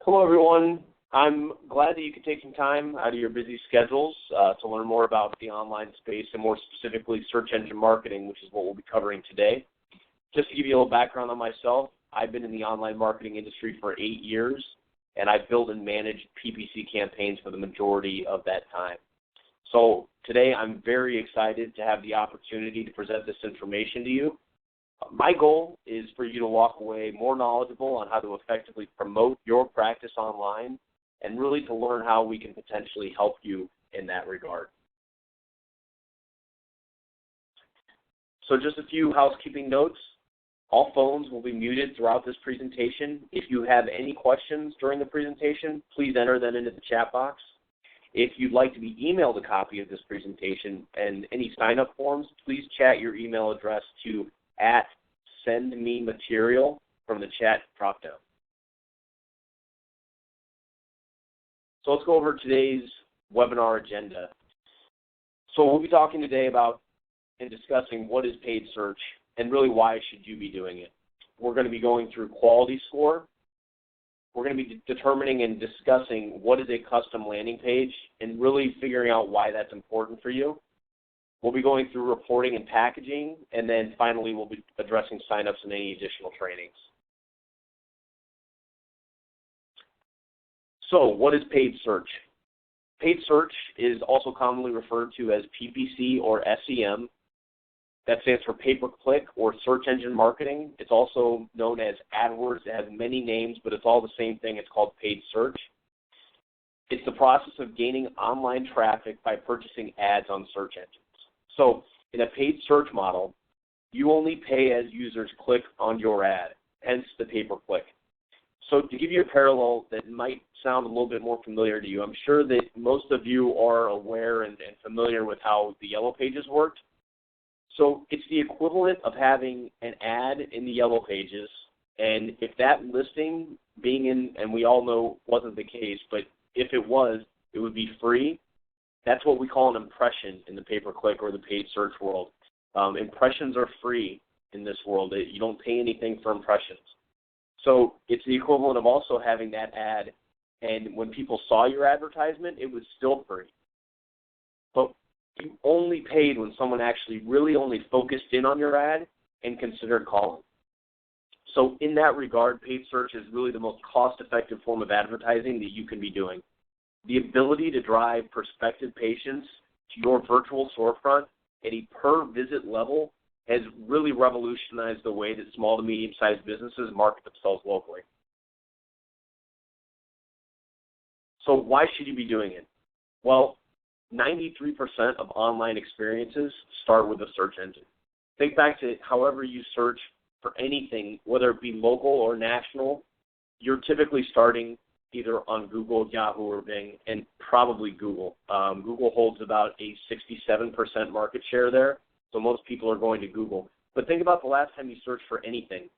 Hello, everyone. I'm glad that you could take some time out of your busy schedules to learn more about the online space and more specifically search engine marketing, which is what we'll be covering today. Just to give you a little background on myself, I've been in the online marketing industry for 8 years, and I've built and managed PPC campaigns for the majority of that time. So today I'm very excited to have the opportunity to present this information to you. My goal is for you to walk away more knowledgeable on how to effectively promote your practice online and really to learn how we can potentially help you in that regard. So just a few housekeeping notes. All phones will be muted throughout this presentation. If you have any questions during the presentation, please enter them into the chat box. If you'd like to be emailed a copy of this presentation and any sign-up forms, please chat your email address to @sendmematerial from the chat dropdown. So let's go over today's webinar agenda. So we'll be talking today about and discussing what is paid search and really why should you be doing it. We're going to be going through quality score. We're going to be determining and discussing what is a custom landing page and really figuring out why that's important for you. We'll be going through reporting and packaging, and then finally we'll be addressing signups and any additional trainings. So what is paid search? Paid search is also commonly referred to as PPC or SEM. That stands for pay-per-click or search engine marketing. It's also known as AdWords. It has many names, but it's all the same thing. It's called paid search. It's the process of gaining online traffic by purchasing ads on search engines. So in a paid search model, you only pay as users click on your ad, hence the pay-per-click. So to give you a parallel that might sound a little bit more familiar to you, I'm sure that most of you are aware and familiar with how the Yellow Pages worked. So it's the equivalent of having an ad in the Yellow Pages, and if that listing being in, and we all know wasn't the case, but if it was, it would be free. That's what we call an impression in the pay-per-click or the paid search world. Impressions are free in this world. You don't pay anything for impressions. So it's the equivalent of also having that ad, and when people saw your advertisement, it was still free. But you only paid when someone actually really only focused in on your ad and considered calling. So in that regard, paid search is really the most cost-effective form of advertising that you can be doing. The ability to drive prospective patients to your virtual storefront at a per-visit level has really revolutionized the way that small to medium-sized businesses market themselves locally. So why should you be doing it? Well, 93% of online experiences start with a search engine. Think back to however you search for anything, whether it be local or national, you're typically starting either on Google, Yahoo, or Bing, and probably Google. Google holds about a 67% market share there, so most people are going to Google. But think about the last time you searched for anything.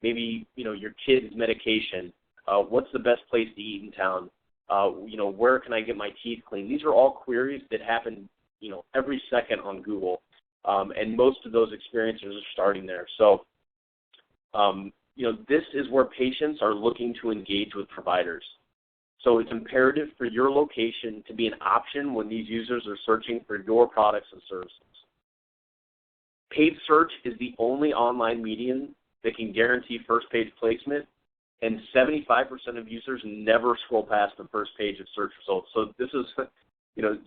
Maybe your kid's medication. What's the best place to eat in town? Where can I get my teeth cleaned? These are all queries that happen, every second on Google, and most of those experiences are starting there. So, this is where patients are looking to engage with providers. So it's imperative for your location to be an option when these users are searching for your products and services. Paid search is the only online medium that can guarantee first page placement, and 75% of users never scroll past the first page of search results. So this is,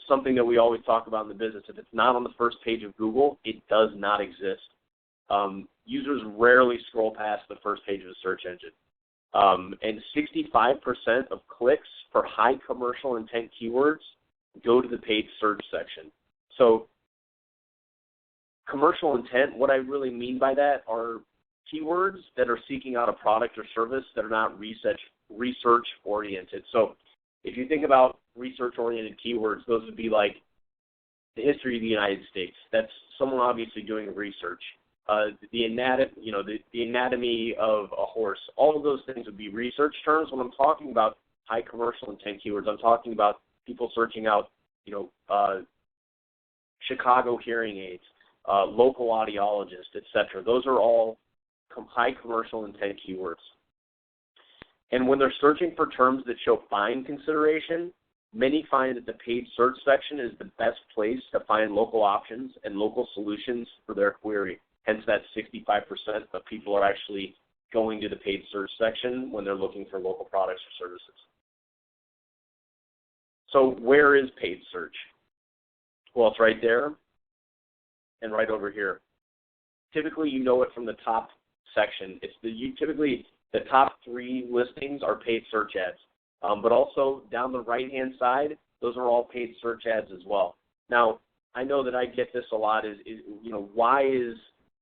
something that we always talk about in the business. If it's not on the first page of Google, it does not exist. Users rarely scroll past the first page of the search engine. And 65% of clicks for high commercial intent keywords go to the paid search section. So commercial intent, what I really mean by that are keywords that are seeking out a product or service that are not research-oriented. So if you think about research-oriented keywords, those would be like the history of the United States. That's someone obviously doing research. The anatomy of a horse. All of those things would be research terms. When I'm talking about high commercial intent keywords, I'm talking about people searching out, Chicago hearing aids, local audiologist, etc. Those are all high commercial intent keywords. And when they're searching for terms that show fine consideration, many find that the paid search section is the best place to find local options and local solutions for their query. Hence that 65% of people are actually going to the paid search section when they're looking for local products or services. So where is paid search? Well, it's right there and right over here. Typically, you know it from the top section. Typically, the top 3 listings are paid search ads. But also down the right-hand side, those are all paid search ads as well. Now, I know that I get this a lot is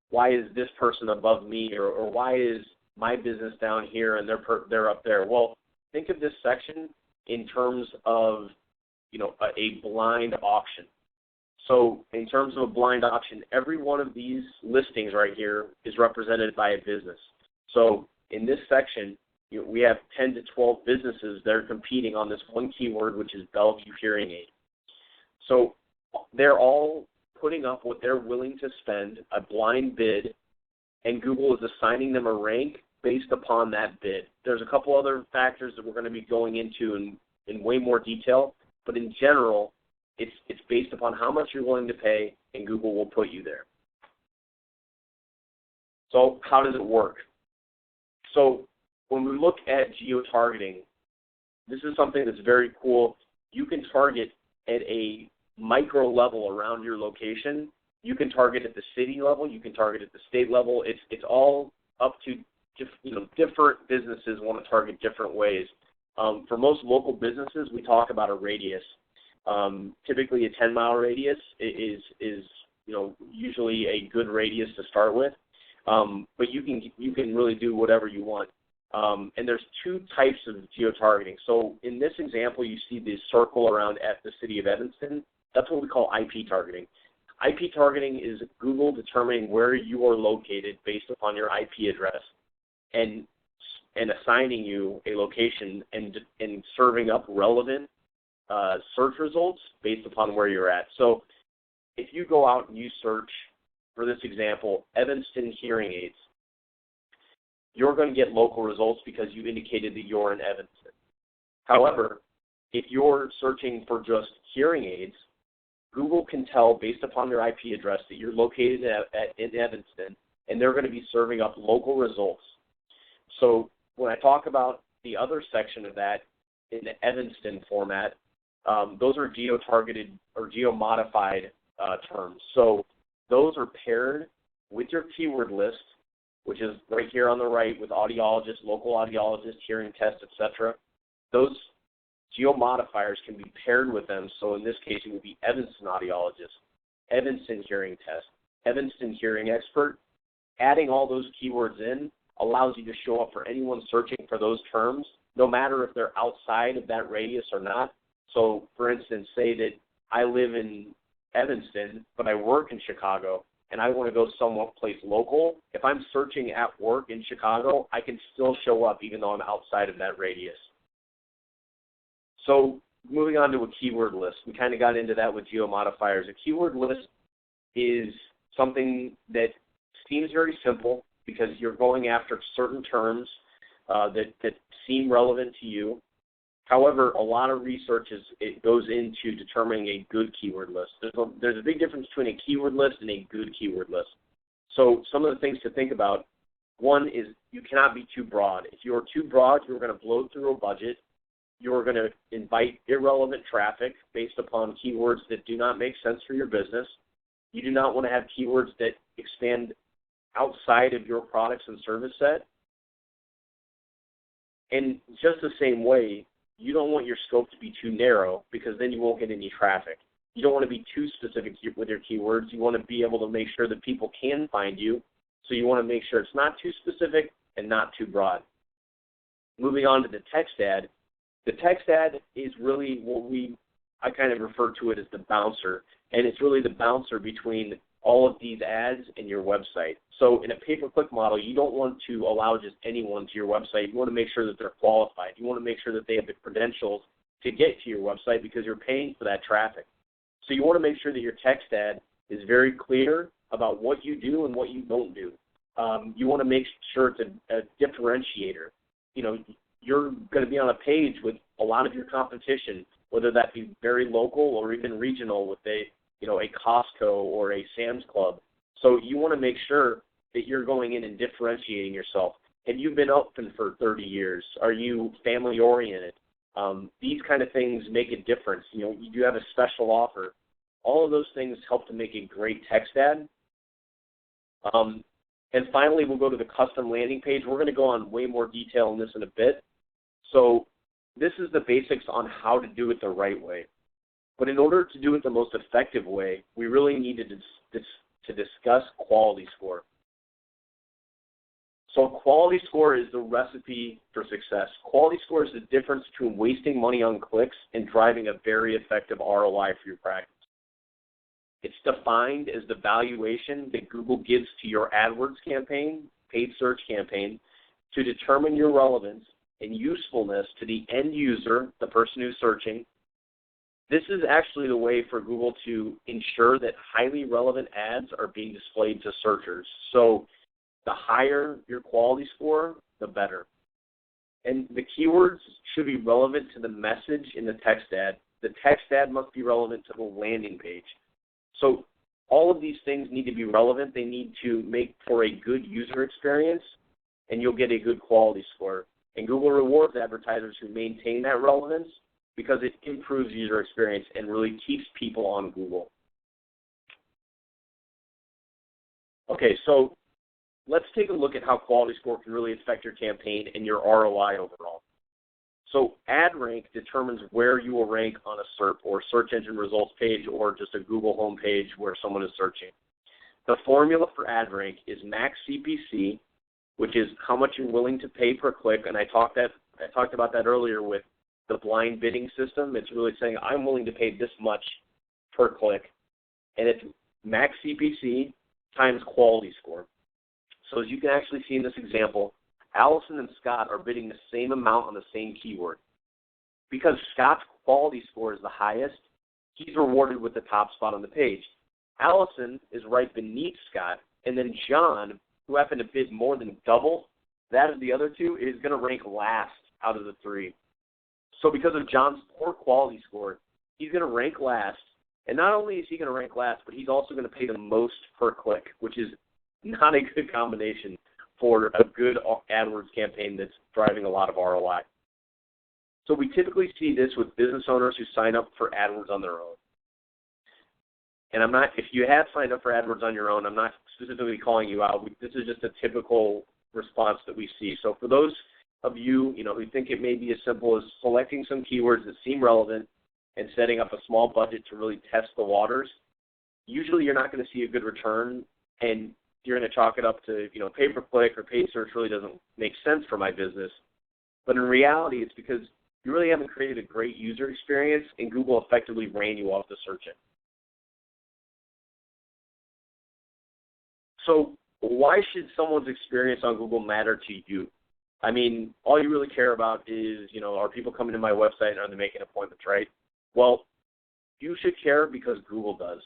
why is this person above me, or why is my business down here and they're up there? Well, think of this section in terms of a blind auction. So in terms of a blind auction, every one of these listings right here is represented by a business. So in this section, we have 10 to 12 businesses that are competing on this one keyword, which is Bellevue hearing aid. So they're all putting up what they're willing to spend, a blind bid, and Google is assigning them a rank based upon that bid. There's a couple other factors that we're going to be going into in way more detail, but in general, it's based upon how much you're willing to pay, and Google will put you there. So how does it work? So when we look at geo-targeting, this is something that's very cool. You can target at a micro level around your location. You can target at the city level. You can target at the state level. It's all up to different businesses want to target different ways. For most local businesses, we talk about a radius. Typically, a 10-mile radius is usually a good radius to start with. But you can really do whatever you want. And there's 2 types of geo-targeting. So in this example, you see the circle around at the city of Evanston. That's what we call IP targeting. IP targeting is Google determining where you are located based upon your IP address and assigning you a location and serving up relevant search results based upon where you're at. So if you go out and you search, for this example, Evanston hearing aids, you're going to get local results because you indicated that you're in Evanston. However, if you're searching for just hearing aids, Google can tell based upon your IP address that you're located in Evanston, and they're going to be serving up local results. So when I talk about the other section of that in the Evanston format, those are geo-targeted or geo-modified terms. So those are paired with your keyword list, which is right here on the right with audiologists, local audiologists, hearing tests, etc. Those geo-modifiers can be paired with them. So in this case, it would be Evanston audiologist, Evanston hearing test, Evanston hearing expert. Adding all those keywords in allows you to show up for anyone searching for those terms, no matter if they're outside of that radius or not. So, for instance, say that I live in Evanston, but I work in Chicago, and I want to go someplace local. If I'm searching at work in Chicago, I can still show up even though I'm outside of that radius. So moving on to a keyword list. We kind of got into that with geo-modifiers. A keyword list is something that seems very simple because you're going after certain terms that seem relevant to you. However, a lot of research goes into determining a good keyword list. There's a big difference between a keyword list and a good keyword list. So some of the things to think about, one is you cannot be too broad. If you're too broad, you're going to blow through a budget. You're going to invite irrelevant traffic based upon keywords that do not make sense for your business. You do not want to have keywords that expand outside of your products and service set. And just the same way, you don't want your scope to be too narrow because then you won't get any traffic. You don't want to be too specific with your keywords. You want to be able to make sure that people can find you. So you want to make sure it's not too specific and not too broad. Moving on to the text ad. The text ad is really I kind of refer to it as the bouncer. And it's really the bouncer between all of these ads and your website. So in a pay-per-click model, you don't want to allow just anyone to your website. You want to make sure that they're qualified. You want to make sure that they have the credentials to get to your website because you're paying for that traffic. So you want to make sure that your text ad is very clear about what you do and what you don't do. You want to make sure it's a differentiator. You know, you're going to be on a page with a lot of your competition, whether that be very local or even regional with a Costco or a Sam's Club. So you want to make sure that you're going in and differentiating yourself. Have you been open for 30 years? Are you family-oriented? These kind of things make a difference. You do have a special offer. All of those things help to make a great text ad. And finally, we'll go to the custom landing page. We're going to go on way more detail on this in a bit. So this is the basics on how to do it the right way. But in order to do it the most effective way, we really need to discuss quality score. So quality score is the recipe for success. Quality score is the difference between wasting money on clicks and driving a very effective ROI for your practice. It's defined as the valuation that Google gives to your AdWords campaign, paid search campaign, to determine your relevance and usefulness to the end user, the person who's searching. This is actually the way for Google to ensure that highly relevant ads are being displayed to searchers. So the higher your quality score, the better. And the keywords should be relevant to the message in the text ad. The text ad must be relevant to the landing page. So all of these things need to be relevant. They need to make for a good user experience, and you'll get a good quality score. And Google rewards advertisers who maintain that relevance because it improves user experience and really keeps people on Google. Okay, so let's take a look at how quality score can really affect your campaign and your ROI overall. So ad rank determines where you will rank on a SERP or search engine results page or just a Google home page where someone is searching. The formula for ad rank is max CPC, which is how much you're willing to pay per click, and I talked about that earlier with the blind bidding system. It's really saying I'm willing to pay this much per click, and it's max CPC times quality score. So as you can actually see in this example, Allison and Scott are bidding the same amount on the same keyword. Because Scott's quality score is the highest, he's rewarded with the top spot on the page. Allison is right beneath Scott, and then John, who happened to bid more than double that of the other two, is going to rank last out of the three. So because of John's poor quality score, he's going to rank last, and not only is he going to rank last, but he's also going to pay the most per click, which is not a good combination for a good AdWords campaign that's driving a lot of ROI. So we typically see this with business owners who sign up for AdWords on their own. And if you have signed up for AdWords on your own, I'm not specifically calling you out. This is just a typical response that we see. So for those of you, who think it may be as simple as selecting some keywords that seem relevant and setting up a small budget to really test the waters, usually you're not going to see a good return, and you're going to chalk it up to, pay-per-click or paid search really doesn't make sense for my business. But in reality, it's because you really haven't created a great user experience, and Google effectively ran you off the search engine. So why should someone's experience on Google matter to you? I mean, all you really care about is, are people coming to my website and are they making appointments, right? Well, you should care because Google does.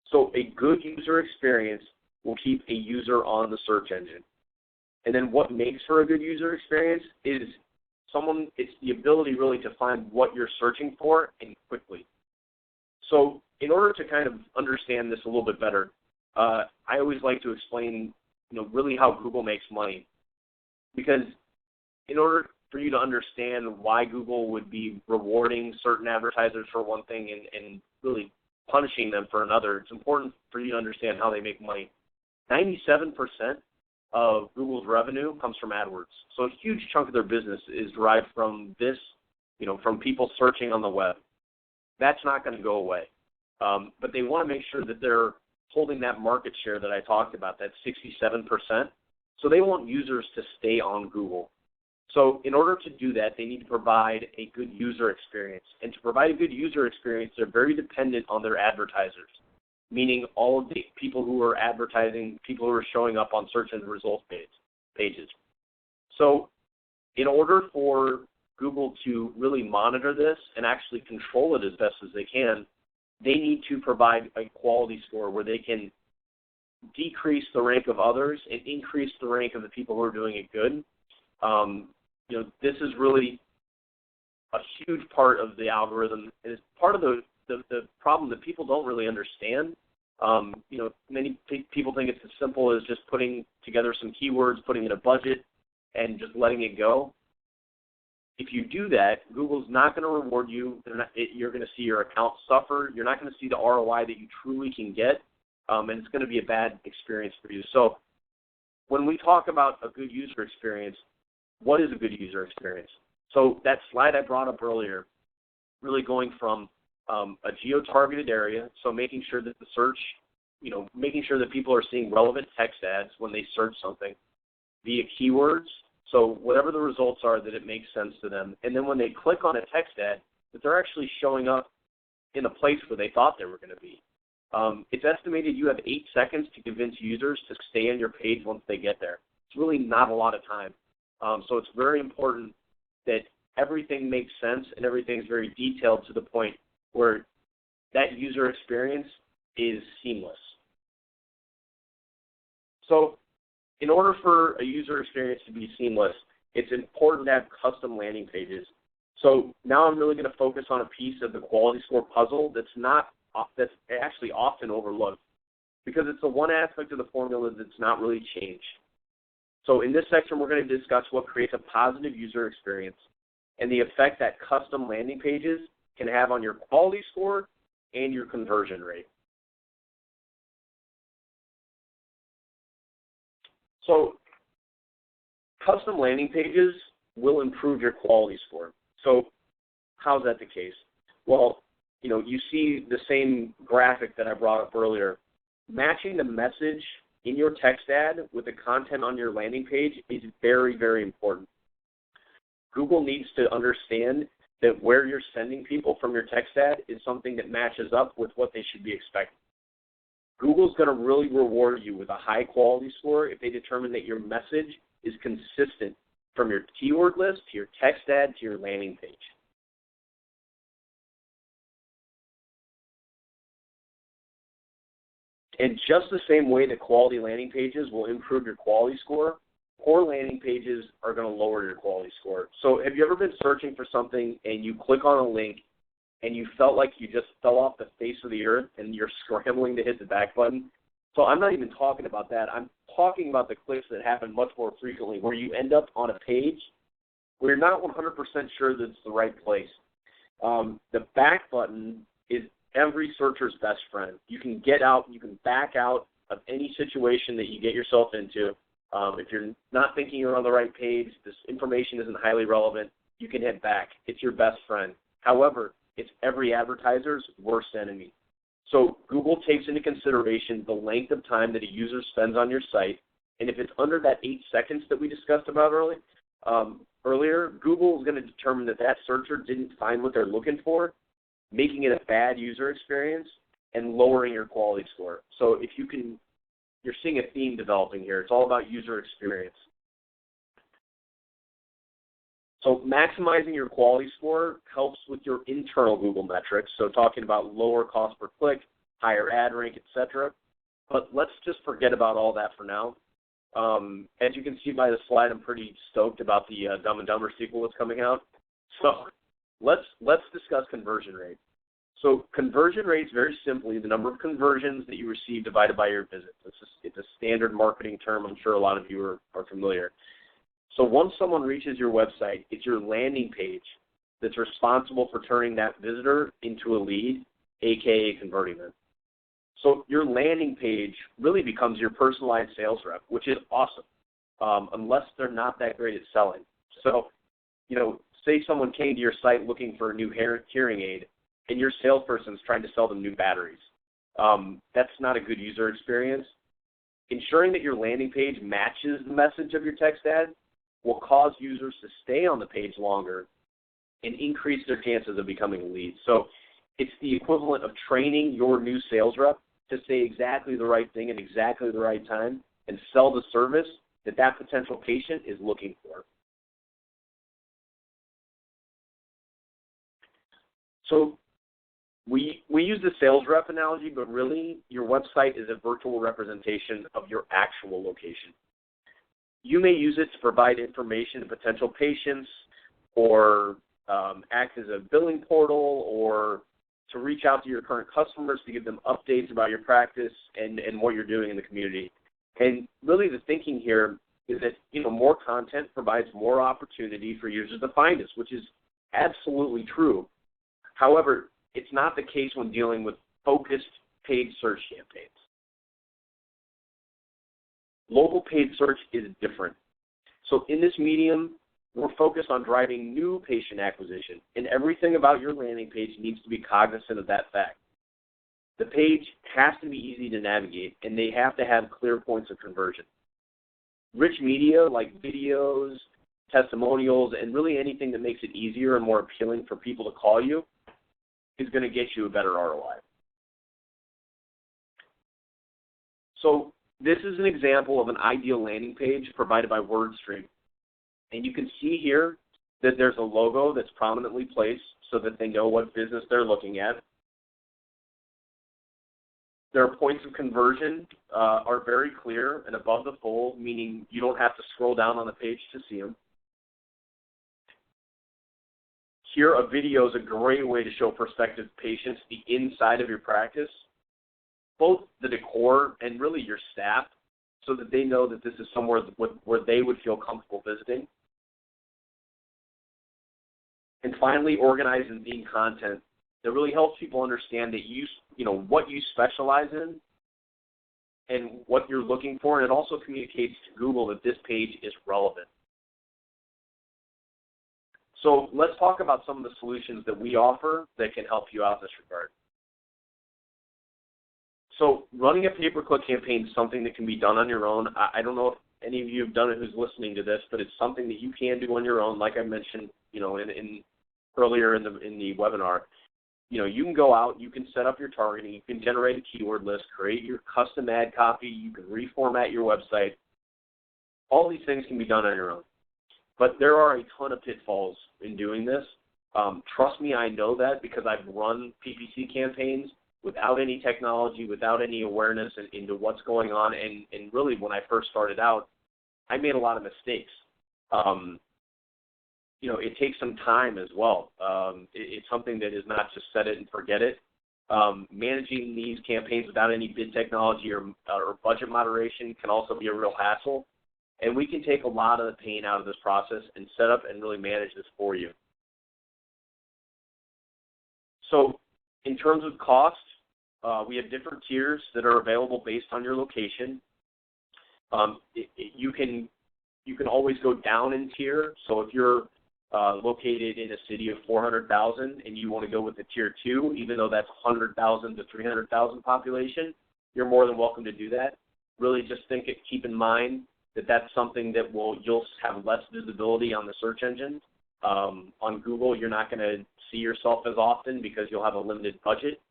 So a good user experience will keep a user on the search engine. And then what makes for a good user experience is it's the ability really to find what you're searching for and quickly. So in order to kind of understand this a little bit better, I always like to explain, really how Google makes money. Because in order for you to understand why Google would be rewarding certain advertisers for one thing and really punishing them for another, it's important for you to understand how they make money. 97% of Google's revenue comes from AdWords. So a huge chunk of their business is derived from this, from people searching on the web. That's not going to go away. But they want to make sure that they're holding that market share that I talked about, that 67%. So they want users to stay on Google. So in order to do that, they need to provide a good user experience. And to provide a good user experience, they're very dependent on their advertisers, meaning all of the people who are advertising, people who are showing up on search and results pages. So in order for Google to really monitor this and actually control it as best as they can, they need to provide a quality score where they can decrease the rank of others and increase the rank of the people who are doing it good. this is really a huge part of the algorithm, and it's part of the problem that people don't really understand. Many people think it's as simple as just putting together some keywords, putting in a budget, and just letting it go. If you do that, Google's not going to reward you. You're going to see your account suffer. You're not going to see the ROI that you truly can get, and it's going to be a bad experience for you. So when we talk about a good user experience, what is a good user experience? So that slide I brought up earlier, really going from a geo-targeted area, so making sure that the search, making sure that people are seeing relevant text ads when they search something via keywords. So whatever the results are, that it makes sense to them. And then when they click on a text ad, that they're actually showing up in a place where they thought they were going to be. It's estimated you have 8 seconds to convince users to stay on your page once they get there. It's really not a lot of time. So it's very important that everything makes sense and everything's very detailed to the point where that user experience is seamless. So in order for a user experience to be seamless, it's important to have custom landing pages. So now I'm really going to focus on a piece of the quality score puzzle that's actually often overlooked, because it's the one aspect of the formula that's not really changed. So in this section, we're going to discuss what creates a positive user experience and the effect that custom landing pages can have on your quality score and your conversion rate. So custom landing pages will improve your quality score. So how's that the case? Well, you see the same graphic that I brought up earlier. Matching the message in your text ad with the content on your landing page is very, very important. Google needs to understand that where you're sending people from your text ad is something that matches up with what they should be expecting. Google's going to really reward you with a high quality score if they determine that your message is consistent from your keyword list to your text ad to your landing page. And just the same way that quality landing pages will improve your quality score, poor landing pages are going to lower your quality score. So have you ever been searching for something and you click on a link and you felt like you just fell off the face of the earth and you're scrambling to hit the back button? So I'm not even talking about that. I'm talking about the clicks that happen much more frequently, where you end up on a page where you're not 100% sure that it's the right place. The back button is every searcher's best friend. You can get out, you can back out of any situation that you get yourself into. If you're not thinking you're on the right page, this information isn't highly relevant, you can hit back. It's your best friend. However, it's every advertiser's worst enemy. So Google takes into consideration the length of time that a user spends on your site, and if it's under that 8 seconds that we discussed about earlier, Google is going to determine that that searcher didn't find what they're looking for, making it a bad user experience and lowering your quality score. So if you're seeing a theme developing here. It's all about user experience. So maximizing your quality score helps with your internal Google metrics, so talking about lower cost per click, higher ad rank, etc. But let's just forget about all that for now. As you can see by the slide, I'm pretty stoked about the Dumb and Dumber sequel that's coming out. So let's discuss conversion rate. So conversion rate is very simply the number of conversions that you receive divided by your visits. It's a standard marketing term. I'm sure a lot of you are familiar. So once someone reaches your website, it's your landing page that's responsible for turning that visitor into a lead, aka converting them. So your landing page really becomes your personalized sales rep, which is awesome, unless they're not that great at selling. So, say someone came to your site looking for a new hearing aid, and your salesperson's trying to sell them new batteries. That's not a good user experience. Ensuring that your landing page matches the message of your text ad will cause users to stay on the page longer and increase their chances of becoming a lead. So it's the equivalent of training your new sales rep to say exactly the right thing at exactly the right time and sell the service that potential patient is looking for. So we use the sales rep analogy, but really your website is a virtual representation of your actual location. You may use it to provide information to potential patients or act as a billing portal or to reach out to your current customers to give them updates about your practice and what you're doing in the community. And really the thinking here is that, more content provides more opportunity for users to find us, which is absolutely true. However, it's not the case when dealing with focused paid search campaigns. Local paid search is different. So in this medium, we're focused on driving new patient acquisition, and everything about your landing page needs to be cognizant of that fact. The page has to be easy to navigate, and they have to have clear points of conversion. Rich media like videos, testimonials, and really anything that makes it easier and more appealing for people to call you is going to get you a better ROI. So this is an example of an ideal landing page provided by WordStream. And you can see here that there's a logo that's prominently placed so that they know what business they're looking at. Their points of conversion are very clear and above the fold, meaning you don't have to scroll down on the page to see them. Here, a video is a great way to show prospective patients the inside of your practice, both the decor and really your staff, so that they know that this is somewhere where they would feel comfortable visiting. And finally, organize and theme content that really helps people understand that what you specialize in and what you're looking for, and it also communicates to Google that this page is relevant. So let's talk about some of the solutions that we offer that can help you out in this regard. So running a pay-per-click campaign is something that can be done on your own. I don't know if any of you have done it who's listening to this, but it's something that you can do on your own, like I mentioned, earlier in the webinar. You can go out, you can set up your targeting, you can generate a keyword list, create your custom ad copy, you can reformat your website. All these things can be done on your own. But there are a ton of pitfalls in doing this. Trust me, I know that because I've run PPC campaigns without any technology, without any awareness into what's going on. And really, when I first started out, I made a lot of mistakes. It takes some time as well. It's something that is not just set it and forget it. Managing these campaigns without any bid technology or budget moderation can also be a real hassle. And we can take a lot of the pain out of this process and set up and really manage this for you. So in terms of cost, we have different tiers that are available based on your location. You can always go down in tier. So if you're located in a city of 400,000 and you want to go with the tier 2, even though that's 100,000 to 300,000 population, you're more than welcome to do that. Really just keep in mind that that's something that you'll have less visibility on the search engine. On Google, you're not going to see yourself as often because you'll have a limited budget.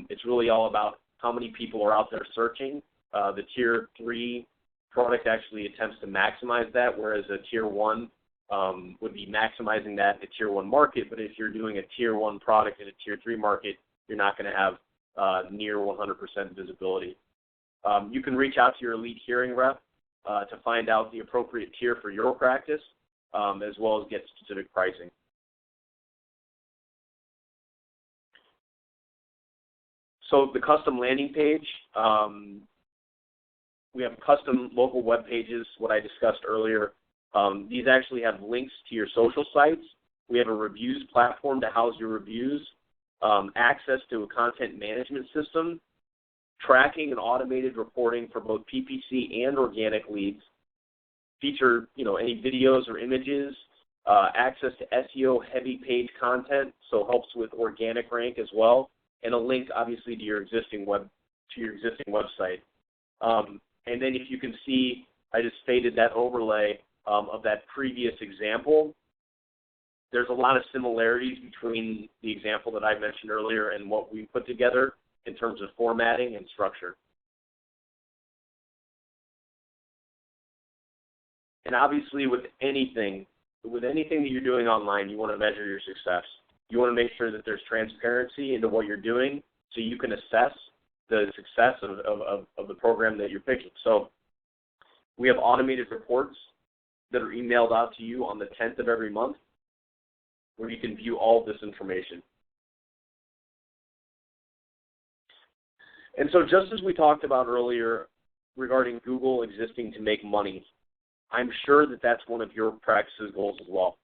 It's really all about how many people are out there searching. The tier 3 product actually attempts to maximize that, whereas a tier 1 would be maximizing that in the tier 1 market. But if you're doing a tier 1 product in a tier 3 market, you're not going to have near 100% visibility. You can reach out to your elite hearing rep to find out the appropriate tier for your practice, as well as get specific pricing. So the custom landing page, we have custom local web pages, what I discussed earlier. These actually have links to your social sites. We have a reviews platform to house your reviews, access to a content management system, tracking and automated reporting for both PPC and organic leads, feature any videos or images, access to SEO-heavy page content, so helps with organic rank as well, and a link obviously to your existing website. And then if you can see, I just faded that overlay of that previous example. There's a lot of similarities between the example that I mentioned earlier and what we put together in terms of formatting and structure. And obviously with anything that you're doing online, you want to measure your success. You want to make sure that there's transparency into what you're doing so you can assess the success of the program that you're picking. So We have automated reports that are emailed out to you on the 10th of every month where you can view all of this information. And so just as we talked about earlier regarding Google existing to make money, I'm sure that that's one of your practice's goals as well.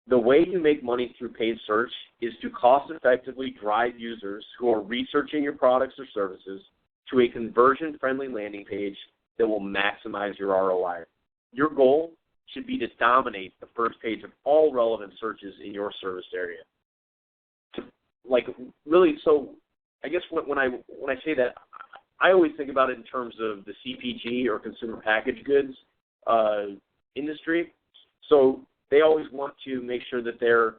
The way you make money through paid search is to cost-effectively drive users who are researching your products or services to a conversion-friendly landing page that will maximize your ROI. Your goal should be to dominate the first page of all relevant searches in your service area. So I guess when I say that, I always think about it in terms of the CPG or consumer packaged goods industry. So they always want to make sure that they're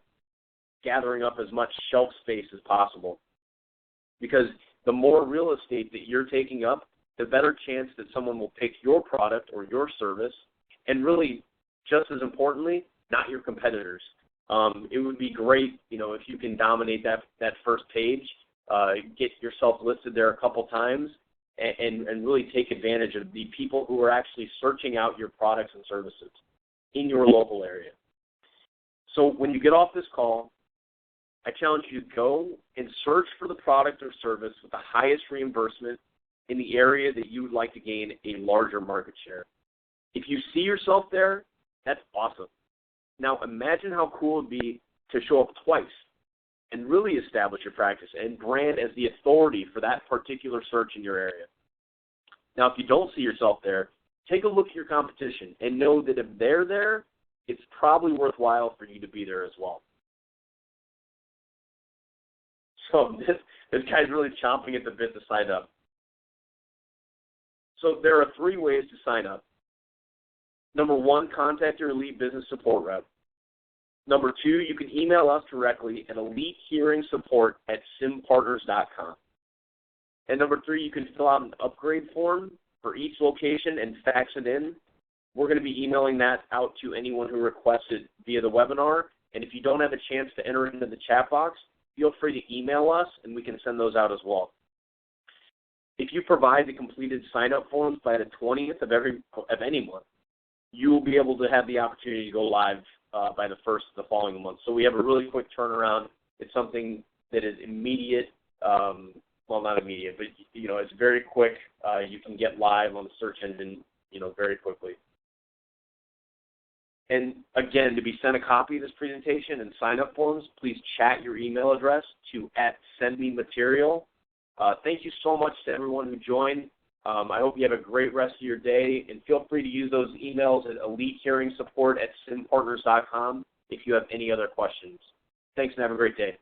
gathering up as much shelf space as possible, because the more real estate that you're taking up, the better chance that someone will pick your product or your service, and really, just as importantly, not your competitors. It would be great, if you can dominate that first page, get yourself listed there a couple times, and really take advantage of the people who are actually searching out your products and services in your local area. So when you get off this call, I challenge you to go and search for the product or service with the highest reimbursement in the area that you would like to gain a larger market share. If you see yourself there, that's awesome. Now imagine how cool it would be to show up twice and really establish your practice and brand as the authority for that particular search in your area. Now, if you don't see yourself there, take a look at your competition and know that if they're there, it's probably worthwhile for you to be there as well. So this guy's really chomping at the bit to sign up. So there are 3 ways to sign up. Number 1, contact your Elite Business Support rep. Number 2, you can email us directly at elitehearingsupport@simpartners.com. And number 3, you can fill out an upgrade form for each location and fax it in. We're going to be emailing that out to anyone who requests it via the webinar. And if you don't have a chance to enter into the chat box, feel free to email us, and we can send those out as well. If you provide the completed sign-up forms by the 20th of any month, you will be able to have the opportunity to go live by the 1st of the following month. So we have a really quick turnaround. It's something that is immediate. Well, not immediate, but it's very quick. You can get live on the search engine, very quickly. And again, to be sent a copy of this presentation and sign-up forms, please chat your email address to @sendmematerial. Thank you so much to everyone who joined. I hope you have a great rest of your day, and feel free to use those emails at elitehearingsupport@simpartners.com if you have any other questions. Thanks, and have a great day.